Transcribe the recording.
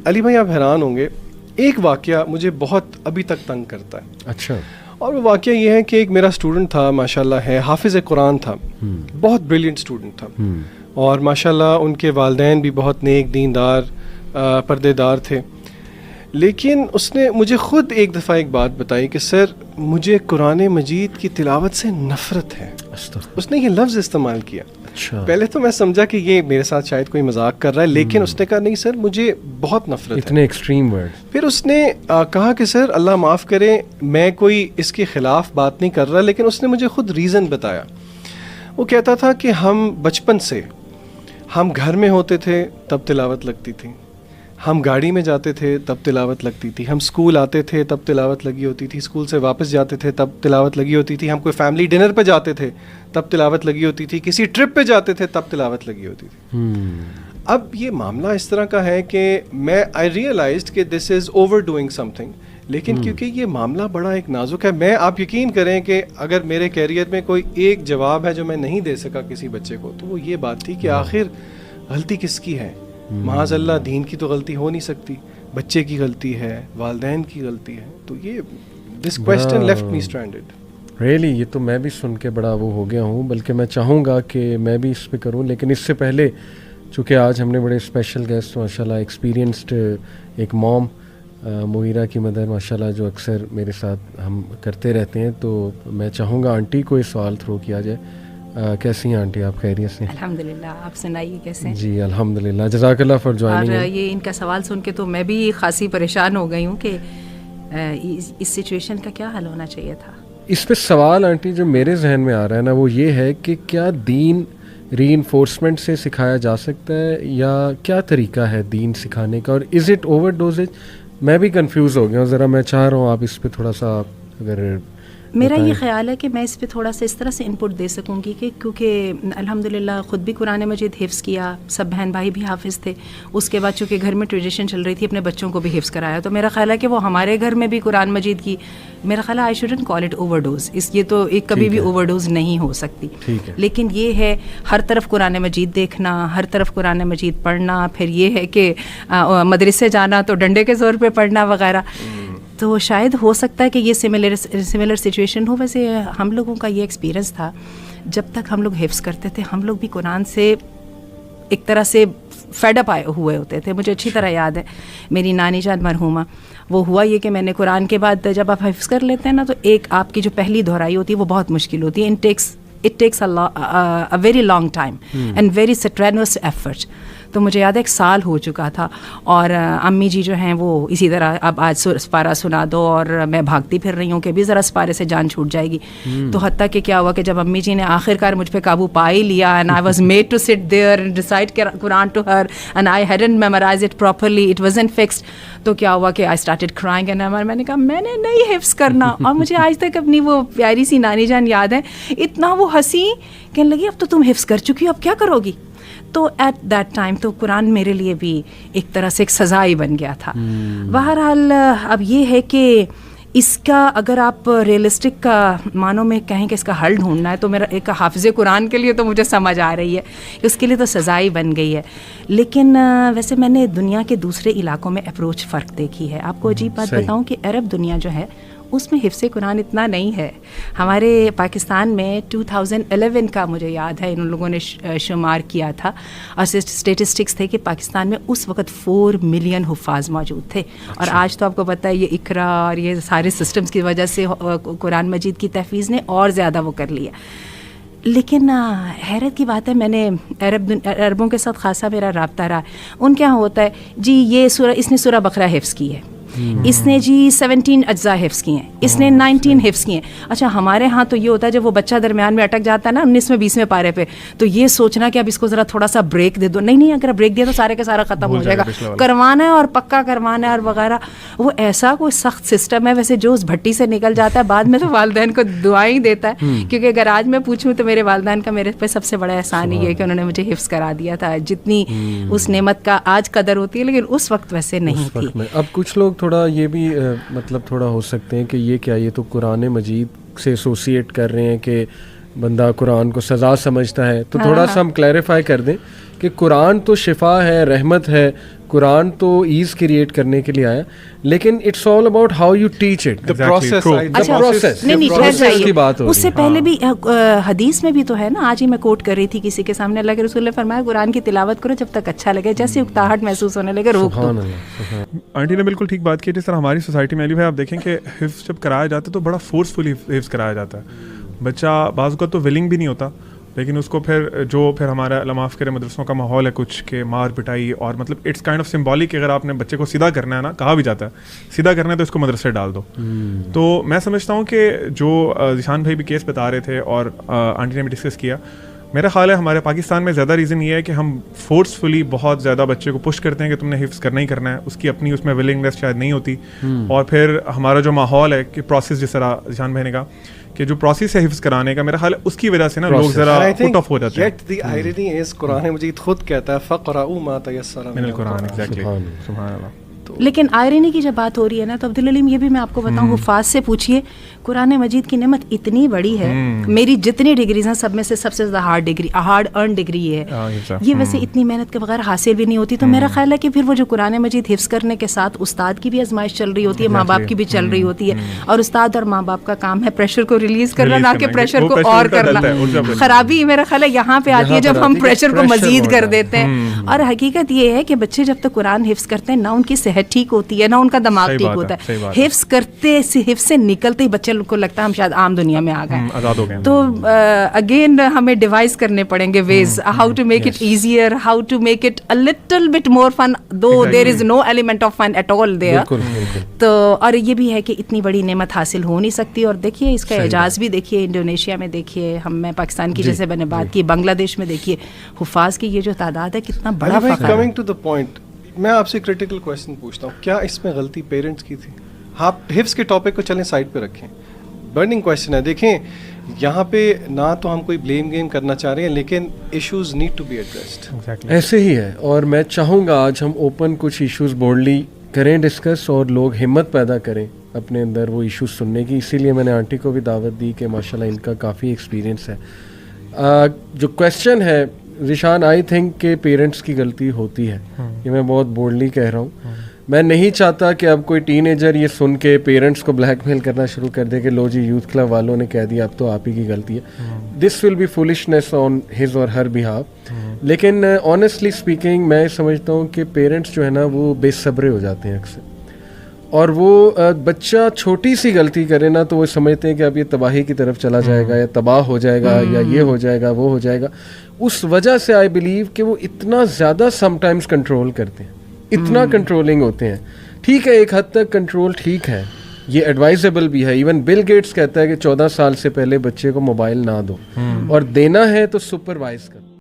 علی بھائی آپ حیران ہوں گے, ایک واقعہ مجھے بہت ابھی تک تنگ کرتا ہے. اچھا. اور وہ واقعہ یہ ہے کہ ایک میرا اسٹوڈنٹ تھا, ماشاءاللہ ہے, حافظ قرآن تھا, بہت بریلینٹ اسٹوڈنٹ تھا, اور ماشاءاللہ ان کے والدین بھی بہت نیک دیندار پردے دار تھے. لیکن اس نے مجھے خود ایک دفعہ ایک بات بتائی کہ سر مجھے قرآن مجید کی تلاوت سے نفرت ہے. اس نے یہ لفظ استعمال کیا. پہلے تو میں سمجھا کہ یہ میرے ساتھ شاید کوئی مذاق کر رہا ہے, لیکن اس نے کہا نہیں سر مجھے بہت نفرت ہے. اتنے ایکسٹریم ورڈ. پھر اس نے کہا کہ سر اللہ معاف کرے میں کوئی اس کے خلاف بات نہیں کر رہا, لیکن اس نے مجھے خود ریزن بتایا. وہ کہتا تھا کہ ہم بچپن سے ہم گھر میں ہوتے تھے تب تلاوت لگتی تھی, ہم گاڑی میں جاتے تھے تب تلاوت لگتی تھی, ہم اسکول آتے تھے تب تلاوت لگی ہوتی تھی, اسکول سے واپس جاتے تھے تب تلاوت لگی ہوتی تھی, ہم کوئی فیملی ڈنر پہ جاتے تھے تب تلاوت لگی ہوتی تھی, کسی ٹرپ پہ جاتے تھے تب تلاوت لگی ہوتی تھی. اب یہ معاملہ اس طرح کا ہے کہ میں آئی ریئلائزڈ کہ دس از اوور ڈوئنگ سم تھنگ, لیکن کیونکہ یہ معاملہ بڑا ایک نازک ہے, میں آپ یقین کریں کہ اگر میرے کیریئر میں کوئی ایک جواب ہے جو میں نہیں دے سکا کسی بچے کو, تو وہ یہ بات تھی کہ آخر غلطی کس کی ہے. معاذ اللہ دین کی تو غلطی ہو نہیں سکتی, بچے کی غلطی ہے, والدین کی غلطی ہے. تو یہ دس کویسچن لیفٹ می اسٹرینڈڈ. ریئلی یہ تو میں بھی سن کے بڑا وہ ہو گیا ہوں, بلکہ میں چاہوں گا کہ میں بھی اس پہ کروں. لیکن اس سے پہلے چونکہ آج ہم نے بڑے اسپیشل گیسٹ ماشاء اللہ ایکسپیرینسڈ ایک موم مغیرہ کی مدر ماشاء اللہ جو اکثر میرے ساتھ ہم کرتے رہتے ہیں, تو میں چاہوں گا آنٹی کو یہ سوال تھرو کیا جائے. کیسی ہیں آنٹی آپ؟ خیریت سے؟ الحمدللہ, آپ سنائیے کیسے ہیں؟ جی الحمدللہ, جزاک اللہ فار جوائننگ. اور یہ ان کا سوال سن کے تو میں بھی خاصی پریشان ہو گئی ہوں کہ اس سچویشن کا کیا حل ہونا چاہیے تھا. اس پہ سوال آنٹی جو میرے ذہن میں آ رہا ہے نا وہ یہ ہے کہ کیا دین ری انفورسمنٹ سے سکھایا جا سکتا ہے, یا کیا طریقہ ہے دین سکھانے کا, اور از اٹ اوور ڈوزیج؟ میں بھی کنفیوز ہو گیا ہوں ذرا, میں چاہ رہا ہوں آپ اس پہ تھوڑا سا اگر میرا یہ خیال ہے کہ میں اس پہ تھوڑا سا اس طرح سے انپٹ دے سکوں گی کہ کیونکہ الحمدللہ خود بھی قرآن مجید حفظ کیا, سب بہن بھائی بھی حافظ تھے, اس کے بعد چونکہ گھر میں ٹریڈیشن چل رہی تھی اپنے بچوں کو بھی حفظ کرایا, تو میرا خیال ہے کہ وہ ہمارے گھر میں بھی قرآن مجید کی, میرا خیال ہے I shouldn't call it overdose, یہ تو ایک کبھی بھی اوور ڈوز نہیں ہو سکتی. لیکن یہ ہے ہر طرف قرآن مجید دیکھنا, ہر طرف قرآن مجید پڑھنا, پھر یہ ہے کہ مدرسے جانا تو ڈنڈے کے زور پہ پڑھنا وغیرہ, تو شاید ہو سکتا ہے کہ یہ سملر سچویشن ہو. ویسے ہم لوگوں کا یہ ایکسپیرینس تھا جب تک ہم لوگ حفظ کرتے تھے, ہم لوگ بھی قرآن سے ایک طرح سے فیڈ اپ ہوئے ہوتے تھے. مجھے اچھی طرح یاد ہے میری نانی جان مرحومہ, وہ ہوا یہ کہ میں نے قرآن کے بعد جب آپ حفظ کر لیتے ہیں نا, تو ایک آپ کی جو پہلی دہرائی ہوتی ہے وہ بہت مشکل ہوتی ہے. It takes a very long time and very strenuous effort. تو مجھے یاد ہے 1 سال ہو چکا تھا, اور امی جی جو ہیں وہ اسی طرح اب آج سپارہ سنا دو, اور میں بھاگتی پھر رہی ہوں کہ بھی ذرا سپارے سے جان چھوٹ جائے گی. تو حتیٰ کہ کیا ہوا کہ جب امی جی نے آخر کار مجھ پہ قابو پا ہی لیا, and I was made to sit there and recite Quran to her and I hadn't memorized it properly, it wasn't fixed. تو کیا ہوا کہ I started crying and میں نے کہا میں نے نہیں حفظ کرنا. اور مجھے آج تک اپنی وہ پیاری سی نانی جان یاد ہے, اتنا وہ ہنسی, کہنے لگی اب تو تم حفظ کر چکی ہو, اب کیا کرو گی. تو ایٹ دیٹ ٹائم تو قرآن میرے لیے بھی ایک طرح سے ایک سزا ہی بن گیا تھا. بہرحال اب یہ ہے کہ اس کا اگر آپ ریئلسٹک کا معنوں میں کہیں کہ اس کا حل ڈھونڈنا ہے, تو میرا ایک حافظ قرآن کے لیے تو مجھے سمجھ آ رہی ہے کہ اس کے لیے تو سزا ہی بن گئی ہے. لیکن ویسے میں نے دنیا کے دوسرے علاقوں میں اپروچ فرق دیکھی ہے. آپ کو عجیب بات بتاؤں کہ عرب دنیا جو ہے اس میں حفظ قرآن اتنا نہیں ہے. ہمارے پاکستان میں 2011 کا مجھے یاد ہے ان لوگوں نے شمار کیا تھا, اور اسٹیٹسٹکس تھے کہ پاکستان میں اس وقت 4 ملین حفاظ موجود تھے. اور آج تو آپ کو پتہ ہے یہ اقرا اور یہ سارے سسٹمز کی وجہ سے قرآن مجید کی تحفیظ نے اور زیادہ وہ کر لیا. لیکن حیرت کی بات ہے, میں نے عربوں کے ساتھ خاصا میرا رابطہ رہا. ان کے یہاں ہوتا ہے جی یہ سورہ, اس نے سورہ بقرہ حفظ کی ہے, اس نے جی 17 اجزاء حفظ کیے ہیں, اس نے 19 حفظ کیے ہیں. اچھا ہمارے ہاں تو یہ ہوتا ہے جب وہ بچہ درمیان میں اٹک جاتا ہے نا 19ویں 20ویں پارے پہ, تو یہ سوچنا کہ اب اس کو ذرا تھوڑا سا بریک دے دو. نہیں, اگر بریک دیا تو سارے کا سارا ختم ہو جائے گا, کروانا ہے اور پکا کروانا ہے اور وغیرہ. وہ ایسا کوئی سخت سسٹم ہے. ویسے جو اس بھٹی سے نکل جاتا ہے بعد میں تو والدین کو دعائیں دیتا ہے, کیونکہ اگر آج میں پوچھوں تو میرے والدین کا میرے پہ سب سے بڑا احسان یہ ہے کہ انہوں نے مجھے حفظ کرا دیا تھا. جتنی اس نعمت کا آج قدر ہوتی ہے لیکن اس وقت ویسے نہیں تھی. اب کچھ لوگ تھوڑا یہ بھی مطلب تھوڑا ہو سکتے ہیں کہ یہ کیا, یہ تو قرآن مجید سے ایسوسیٹ کر رہے ہیں کہ بندہ قرآن کو سزا سمجھتا ہے. تو تھوڑا سا ہم کلیریفائی کر دیں کہ قرآن تو شفا ہے, رحمت ہے, قرآن تو ایز کریٹ کرنے کے لیے آیا, لیکن it's all about how you teach it, The process, اچھا process. نہیں ٹھہر process کی جائیے, بات ہو اس سے پہلے بھی حدیث میں بھی تو ہے نا, آج ہی میں کوٹ کر رہی تھی کسی کے سامنے, اللہ کے رسول نے فرمایا قرآن کی تلاوت کرو جب تک اچھا لگے, جیسے اکتاہٹ محسوس ہونے لگے روک دو. آنٹی نے بالکل ٹھیک بات کی. جس طرح ہماری سوسائٹی میں علی بھائی آپ دیکھیں کہ حفظ جب کرایا جاتا ہے تو بڑا فورسفلی حفظ کرایا جاتا ہے. بچہ بعض اوقات تو ولنگ بھی نہیں ہوتا, لیکن اس کو پھر ہمارا اللہ معاف کرے مدرسوں کا ماحول ہے کچھ کہ مار پٹائی, اور مطلب اٹس کائنڈ آف سمبولک. اگر آپ نے بچے کو سیدھا کرنا ہے نا, کہا بھی جاتا ہے سیدھا کرنا ہے تو اس کو مدرسے ڈال دو. تو میں سمجھتا ہوں کہ جو ذیشان بھائی بھی کیس بتا رہے تھے اور آنٹی نے بھی ڈسکس کیا, میرا خیال ہے ہمارے پاکستان میں زیادہ ریزن یہ ہے کہ ہم فورسفلی بہت زیادہ بچے کو پش کرتے ہیں کہ تم نے حفظ کرنا ہی کرنا ہے, اس کی اپنی اس میں ولنگنیس شاید نہیں ہوتی. اور پھر ہمارا جو ماحول ہے کہ پروسیس, جس طرح ذیشان بھائی نے کہا کہ جو پروسیس ہے حفظ کرانے کا, میرا خیال ہے اس کی وجہ سے نا لوگ ذرا پٹ آف ہو جاتے ہیں. Yet the irony is قرآن مجید خود کہتا ہے فَقْرَؤُوا مَا تَيَسَّرَ من القرآن. ایگزیکٹلی, سبحان اللہ. لیکن آئرنی کی جب بات ہو رہی ہے نا, تو عبدالعلیم یہ بھی میں آپ کو بتاؤں, حفاظ سے پوچھیے, قرآن مجید کی نعمت اتنی بڑی ہے. میری جتنی ڈگریز ہیں سب میں سے سب سے زیادہ ہارڈ ارن ڈگری ہے یہ, ویسے اتنی محنت کے بغیر حاصل بھی نہیں ہوتی. تو میرا خیال ہے کہ پھر وہ جو قرآن مجید حفظ کرنے کے ساتھ استاد کی بھی آزمائش چل رہی ہوتی ہے, ماں باپ کی بھی چل رہی ہوتی ہے, اور استاد اور ماں باپ کا کام ہے پریشر کو ریلیز کرنا, نہ کہ پریشر کو اور کرنا. خرابی میرا خیال ہے یہاں پہ آتی ہے جب ہم پریشر کو مزید کر دیتے ہیں. اور حقیقت یہ ہے کہ بچے جب تک قرآن حفظ کرتے ہیں, نہ ان کی صحت ٹھیک ہوتی ہے, نہ ان کا دماغ ٹھیک ہوتا ہے. حفظ کرتے حفظ سے نکلتے ہی بچے کو لگتا ہے ہم شاید عام دنیا میں آ گئے. تو اگین ہمیں ڈیوائز کرنے پڑیں گے ways how to make it easier, how to make it a little bit more fun, though there is no element of fun at all there. تو اور یہ بھی ہے کہ اتنی بڑی نعمت حاصل ہو نہیں سکتی. اور دیکھیے اس کا اعجاز بھی دیکھیے, انڈونیشیا میں دیکھیے, میں پاکستان کی جیسے میں نے بات کی, بنگلہ دیش میں دیکھیے حفاظ کی یہ جو تعداد ہے, کتنا بڑا فخر ہے. کمنگ ٹو دا پوائنٹ, میں آپ سے کریٹیکل کویشچن پوچھتا ہوں, کیا اس میں غلطی پیرنٹس کی تھی؟ آپ حفظ کے ٹاپک کو چلیں سائڈ پہ رکھیں, برننگ کویشچن ہے. دیکھیں یہاں پہ نہ تو ہم کوئی بلیم گیم کرنا چاہ رہے ہیں, لیکن issues need to be addressed. ایسے ہی ہے, اور میں چاہوں گا آج ہم اوپن کچھ ایشوز بورڈلی کریں ڈسکس, اور لوگ ہمت پیدا کریں اپنے اندر وہ ایشوز سننے کی. اسی لیے میں نے آنٹی کو بھی دعوت دی کہ ماشاءاللہ ان کا کافی ایکسپیرینس ہے. جو کویشچن ہے ذیشان, آئی تھنک کہ پیرنٹس کی غلطی ہوتی ہے, یہ میں بہت بولڈلی کہہ رہا ہوں. میں نہیں چاہتا کہ اب کوئی ٹین ایجر یہ سن کے پیرنٹس کو بلیک میل کرنا شروع کر دے کہ لو جی یوتھ کلب والوں نے کہہ دیا اب تو آپ ہی کی غلطی ہے. دس will be فولشنیس on his or Hare behalf. لیکن آنیسٹلی اسپیکنگ میں سمجھتا ہوں کہ پیرنٹس جو ہے نا وہ بے صبرے ہو جاتے ہیں اکثر, اور وہ بچہ چھوٹی سی غلطی کرے نا تو وہ سمجھتے ہیں کہ اب یہ تباہی کی طرف چلا جائے گا, یا تباہ ہو جائے گا, یا یہ ہو جائے گا, وہ ہو جائے گا. اس وجہ سے آئی بلیو کہ وہ اتنا زیادہ سم ٹائمز کنٹرول کرتے ہیں, اتنا کنٹرولنگ ہوتے ہیں. ٹھیک ہے, ایک حد تک کنٹرول ٹھیک ہے, یہ ایڈوائزیبل بھی ہے. ایون بل گیٹس کہتا ہے کہ 14 سال سے پہلے بچے کو موبائل نہ دو, اور دینا ہے تو سپروائز کرو.